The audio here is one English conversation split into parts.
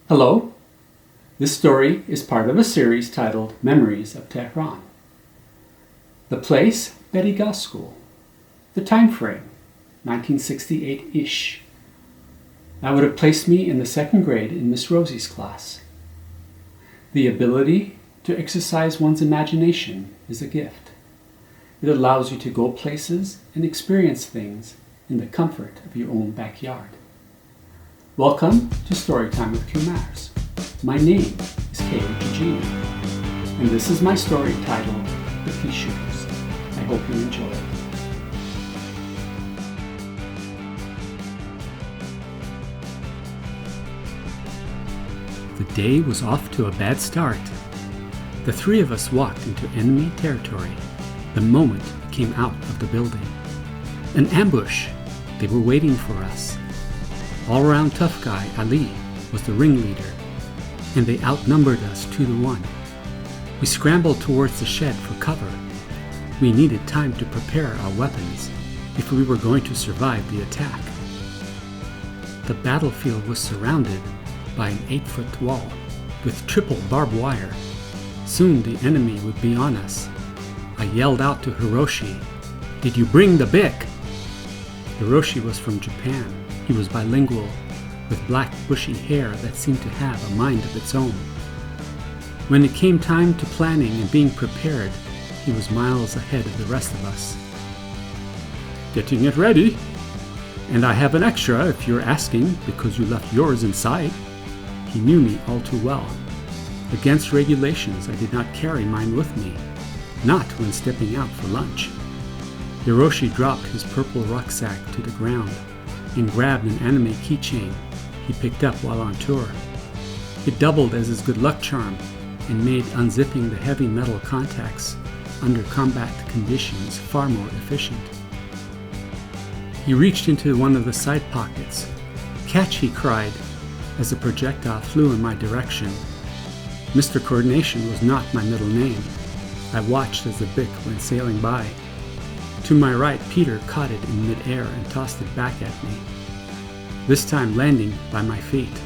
Hello, this story is part of a series titled Memories of Tehran. The place, Betty Gauss School. The time frame, 1968-ish. That would have placed me in the second grade in Miss Rosie's class. The ability to exercise one's imagination is a gift. It allows you to go places and experience things in the comfort of your own backyard. Welcome to Storytime with Q Matters. My name is Kayo, Jijina, and this is my story titled The Pea Shooters. I hope you enjoy it. The day was off to a bad start. The three of us walked into enemy territory the moment we came out of the building. An ambush! They were waiting for us. All-around tough guy Ali was the ringleader, and they outnumbered us 2-1. We scrambled towards the shed for cover. We needed time to prepare our weapons if we were going to survive the attack. The battlefield was surrounded by an 8-foot wall with triple barbed wire. Soon the enemy would be on us. I yelled out to Hiroshi, "Did you bring the Bic?" Hiroshi was from Japan. He was bilingual, with black bushy hair that seemed to have a mind of its own. When it came time to planning and being prepared, he was miles ahead of the rest of us. "Getting it ready. And I have an extra if you're asking because you left yours inside." He knew me all too well. Against regulations, I did not carry mine with me, not when stepping out for lunch. Hiroshi dropped his purple rucksack to the ground and grabbed an anime keychain he picked up while on tour. It doubled as his good luck charm and made unzipping the heavy metal contacts under combat conditions far more efficient. He reached into one of the side pockets. "Catch!" he cried as a projectile flew in my direction. Mr. Coordination was not my middle name. I watched as the Bic went sailing by. To my right, Peter caught it in mid-air and tossed it back at me, this time landing by my feet.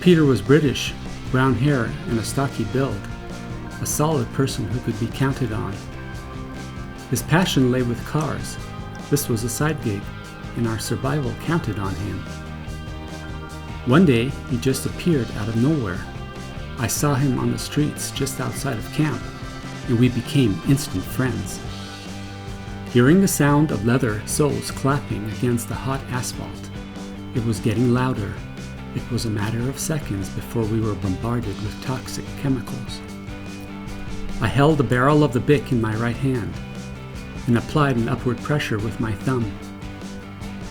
Peter was British, brown hair and a stocky build, a solid person who could be counted on. His passion lay with cars. This was a side gig, and our survival counted on him. One day, he just appeared out of nowhere. I saw him on the streets just outside of camp, and we became instant friends. Hearing the sound of leather soles clapping against the hot asphalt, it was getting louder. It was a matter of seconds before we were bombarded with toxic chemicals. I held the barrel of the Bic in my right hand and applied an upward pressure with my thumb.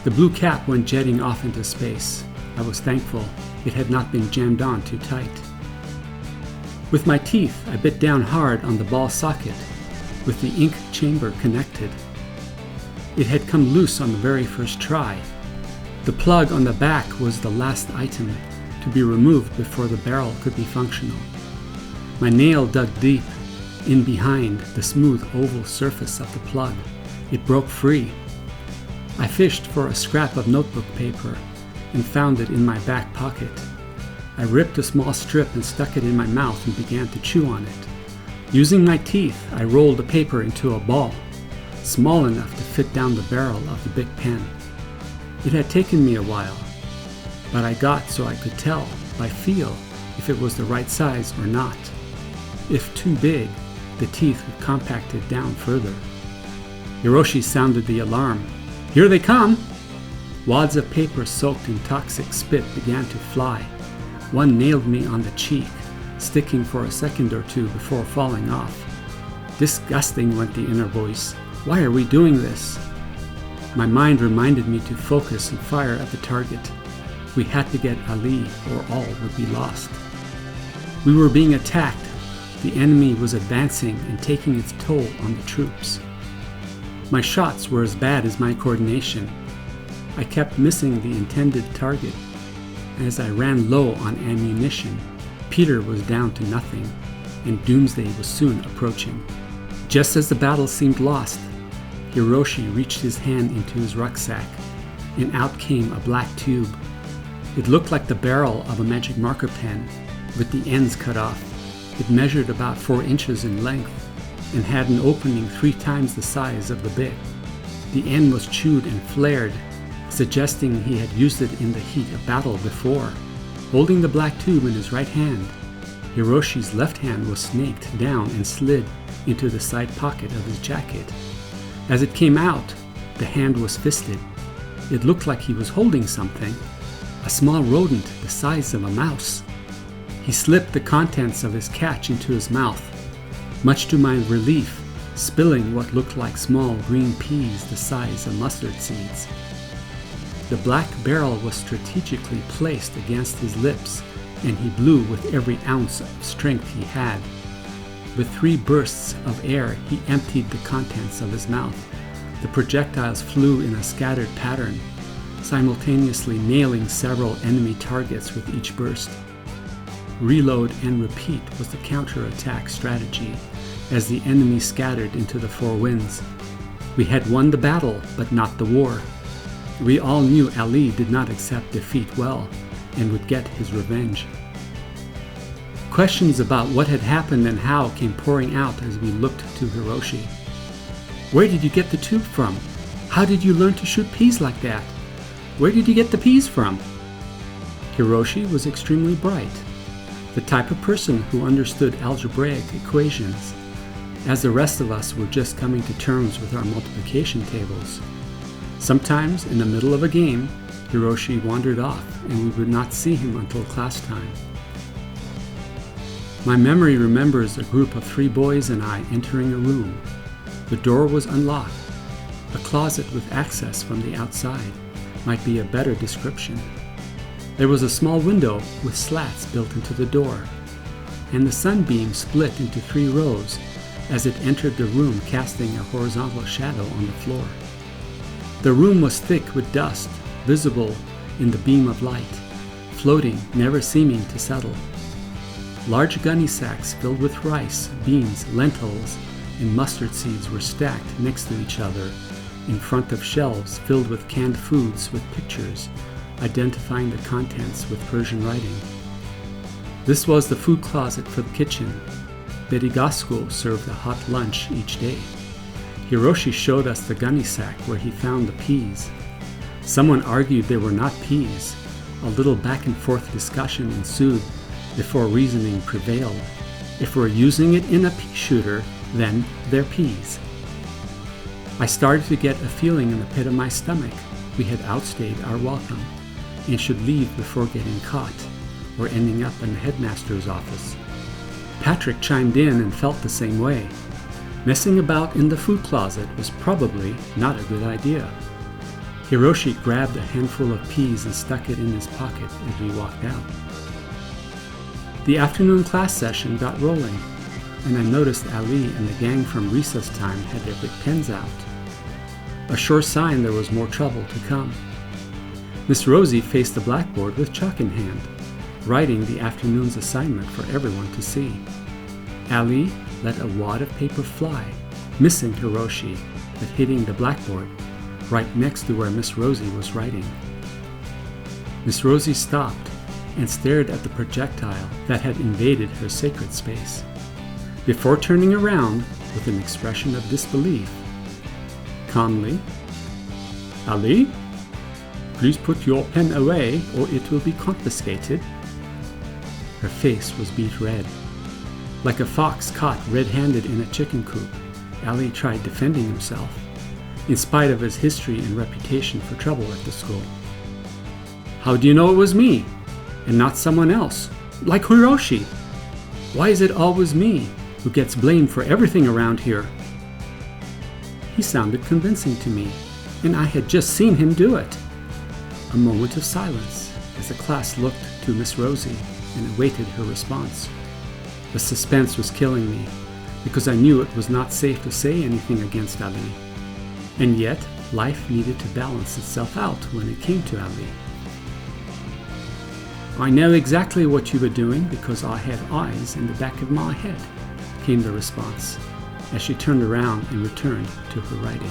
The blue cap went jetting off into space. I was thankful it had not been jammed on too tight. With my teeth, I bit down hard on the ball socket with the ink chamber connected. It had come loose on the very first try. The plug on the back was the last item to be removed before the barrel could be functional. My nail dug deep in behind the smooth oval surface of the plug. It broke free. I fished for a scrap of notebook paper and found it in my back pocket. I ripped a small strip and stuck it in my mouth and began to chew on it. Using my teeth, I rolled the paper into a ball, small enough to fit down the barrel of the Bic pen. It had taken me a while, but I got so I could tell by feel if it was the right size or not. If too big, the teeth would compact it down further. Hiroshi sounded the alarm. "Here they come!" Wads of paper soaked in toxic spit began to fly. One nailed me on the cheek, sticking for a second or two before falling off. "Disgusting," went the inner voice. "Why are we doing this?" My mind reminded me to focus and fire at the target. We had to get Ali or all would be lost. We were being attacked. The enemy was advancing and taking its toll on the troops. My shots were as bad as my coordination. I kept missing the intended target. As I ran low on ammunition, Peter was down to nothing, and doomsday was soon approaching. Just as the battle seemed lost, Hiroshi reached his hand into his rucksack, and out came a black tube. It looked like the barrel of a magic marker pen, with the ends cut off. It measured about 4 inches in length and had an opening 3 times the size of the bit. The end was chewed and flared, suggesting he had used it in the heat of battle before. Holding the black tube in his right hand, Hiroshi's left hand was snaked down and slid into the side pocket of his jacket. As it came out, the hand was fisted. It looked like he was holding something, a small rodent the size of a mouse. He slipped the contents of his catch into his mouth, much to my relief, spilling what looked like small green peas the size of mustard seeds. The black barrel was strategically placed against his lips, and he blew with every ounce of strength he had. With 3 bursts of air, he emptied the contents of his mouth. The projectiles flew in a scattered pattern, simultaneously nailing several enemy targets with each burst. Reload and repeat was the counterattack strategy, as the enemy scattered into the 4 winds. We had won the battle, but not the war. We all knew Ali did not accept defeat well, and would get his revenge. Questions about what had happened and how came pouring out as we looked to Hiroshi. Where did you get the tube from? How did you learn to shoot peas like that? Where did you get the peas from? Hiroshi was extremely bright, the type of person who understood algebraic equations, as the rest of us were just coming to terms with our multiplication tables. Sometimes, in the middle of a game, Hiroshi wandered off, and we would not see him until class time. My memory remembers a group of 3 boys and I entering a room. The door was unlocked. A closet with access from the outside might be a better description. There was a small window with slats built into the door, and the sunbeam split into 3 rows as it entered the room, casting a horizontal shadow on the floor. The room was thick with dust, visible in the beam of light, floating, never seeming to settle. Large gunny sacks filled with rice, beans, lentils, and mustard seeds were stacked next to each other in front of shelves filled with canned foods with pictures, identifying the contents with Persian writing. This was the food closet for the kitchen. Betty Gaskell served a hot lunch each day. Hiroshi showed us the gunny sack where he found the peas. Someone argued they were not peas. A little back and forth discussion ensued before reasoning prevailed. If we're using it in a pea shooter, then they're peas. I started to get a feeling in the pit of my stomach. We had outstayed our welcome and should leave before getting caught or ending up in the headmaster's office. Patrick chimed in and felt the same way. Messing about in the food closet was probably not a good idea. Hiroshi grabbed a handful of peas and stuck it in his pocket as we walked out. The afternoon class session got rolling, and I noticed Ali and the gang from recess time had their big pens out. A sure sign there was more trouble to come. Miss Rosie faced the blackboard with chalk in hand, writing the afternoon's assignment for everyone to see. Ali let a wad of paper fly, missing Hiroshi, but hitting the blackboard right next to where Miss Rosie was writing. Miss Rosie stopped and stared at the projectile that had invaded her sacred space, before turning around with an expression of disbelief. Calmly, Ali, please put your pen away or it will be confiscated. Her face was beet red. Like a fox caught red-handed in a chicken coop, Ali tried defending himself, in spite of his history and reputation for trouble at the school. How do you know it was me, and not someone else, like Hiroshi? Why is it always me who gets blamed for everything around here? He sounded convincing to me, and I had just seen him do it. A moment of silence as the class looked to Miss Rosie and awaited her response. The suspense was killing me, because I knew it was not safe to say anything against Ali. And yet, life needed to balance itself out when it came to Ali. I know exactly what you were doing because I had eyes in the back of my head, came the response, as she turned around and returned to her writing.